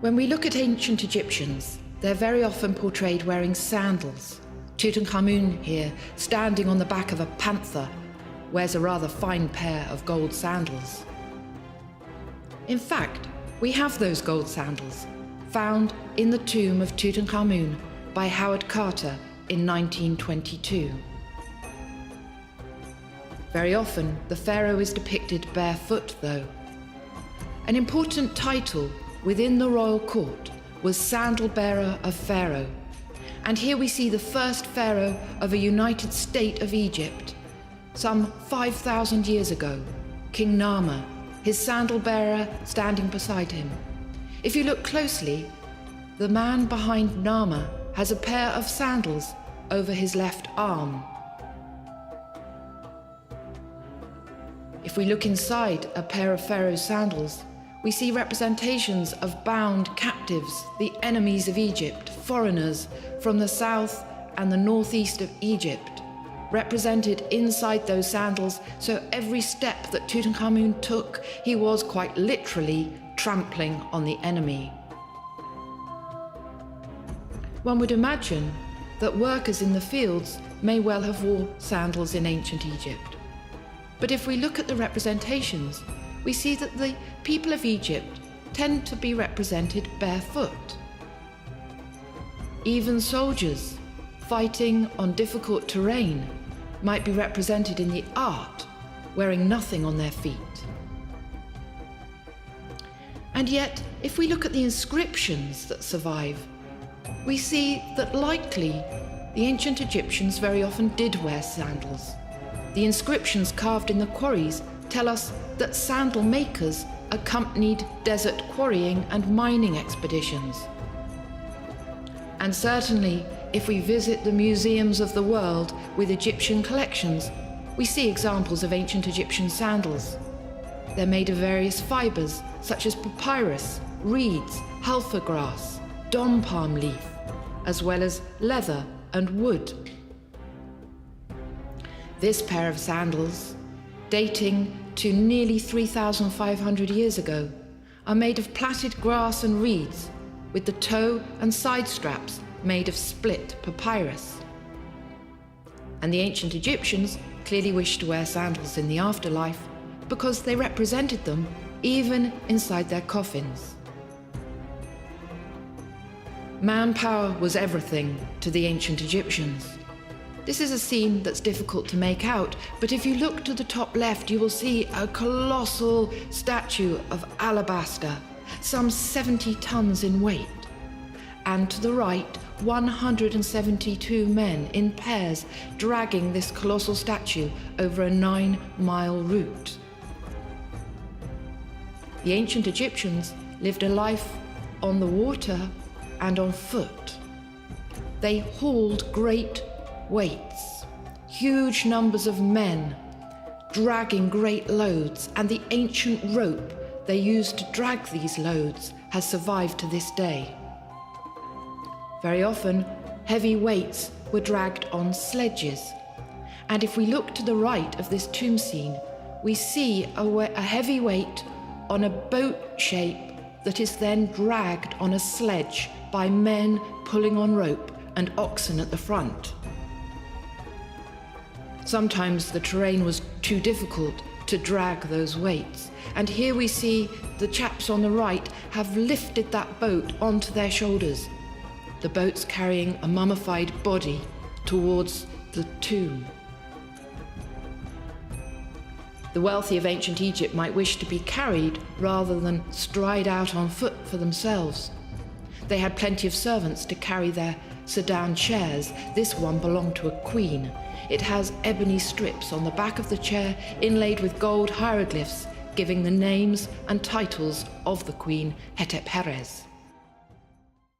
When we look at ancient Egyptians, they're very often portrayed wearing sandals. Tutankhamun here, standing on the back of a panther, wears a rather fine pair of gold sandals. In fact, we have those gold sandals, found in the tomb of Tutankhamun by Howard Carter in 1922. Very often, the pharaoh is depicted barefoot, though. An important title within the royal court was Sandal Bearer of Pharaoh, and here we see the first pharaoh of a united state of Egypt, some 5,000 years ago, King Nama, his sandal bearer standing beside him. If you look closely, the man behind Nama has a pair of sandals over his left arm. If we look inside a pair of Pharaoh's sandals, we see representations of bound captives, the enemies of Egypt, foreigners from the south and the northeast of Egypt, represented inside those sandals, so every step that Tutankhamun took, he was quite literally trampling on the enemy. One would imagine that workers in the fields may well have worn sandals in ancient Egypt. But if we look at the representations, we see that the people of Egypt tend to be represented barefoot. Even soldiers fighting on difficult terrain might be represented in the art, wearing nothing on their feet. And yet, if we look at the inscriptions that survive, we see that likely the ancient Egyptians very often did wear sandals. The inscriptions carved in the quarries tell us that sandal makers accompanied desert quarrying and mining expeditions. And certainly, if we visit the museums of the world with Egyptian collections, we see examples of ancient Egyptian sandals. They're made of various fibers, such as papyrus, reeds, halfa grass, dom palm leaf, as well as leather and wood. This pair of sandals, dating to nearly 3,500 years ago, are made of plaited grass and reeds, with the toe and side straps made of split papyrus. And the ancient Egyptians clearly wished to wear sandals in the afterlife because they represented them even inside their coffins. Manpower was everything to the ancient Egyptians. This is a scene that's difficult to make out, but if you look to the top left, you will see a colossal statue of alabaster, some 70 tons in weight. And to the right, 172 men in pairs dragging this colossal statue over a 9-mile route. The ancient Egyptians lived a life on the water and on foot. They hauled great weights, huge numbers of men dragging great loads, and the ancient rope they used to drag these loads has survived to this day. Very often, heavy weights were dragged on sledges. And if we look to the right of this tomb scene, we see a heavy weight on a boat shape that is then dragged on a sledge by men pulling on rope and oxen at the front. Sometimes the terrain was too difficult to drag those weights, and here we see the chaps on the right have lifted that boat onto their shoulders, the boat's carrying a mummified body towards the tomb. The wealthy of ancient Egypt might wish to be carried rather than stride out on foot for themselves. They had plenty of servants to carry their sedan chairs. This one belonged to a queen. It has ebony strips on the back of the chair inlaid with gold hieroglyphs giving the names and titles of the queen Hetep Heres.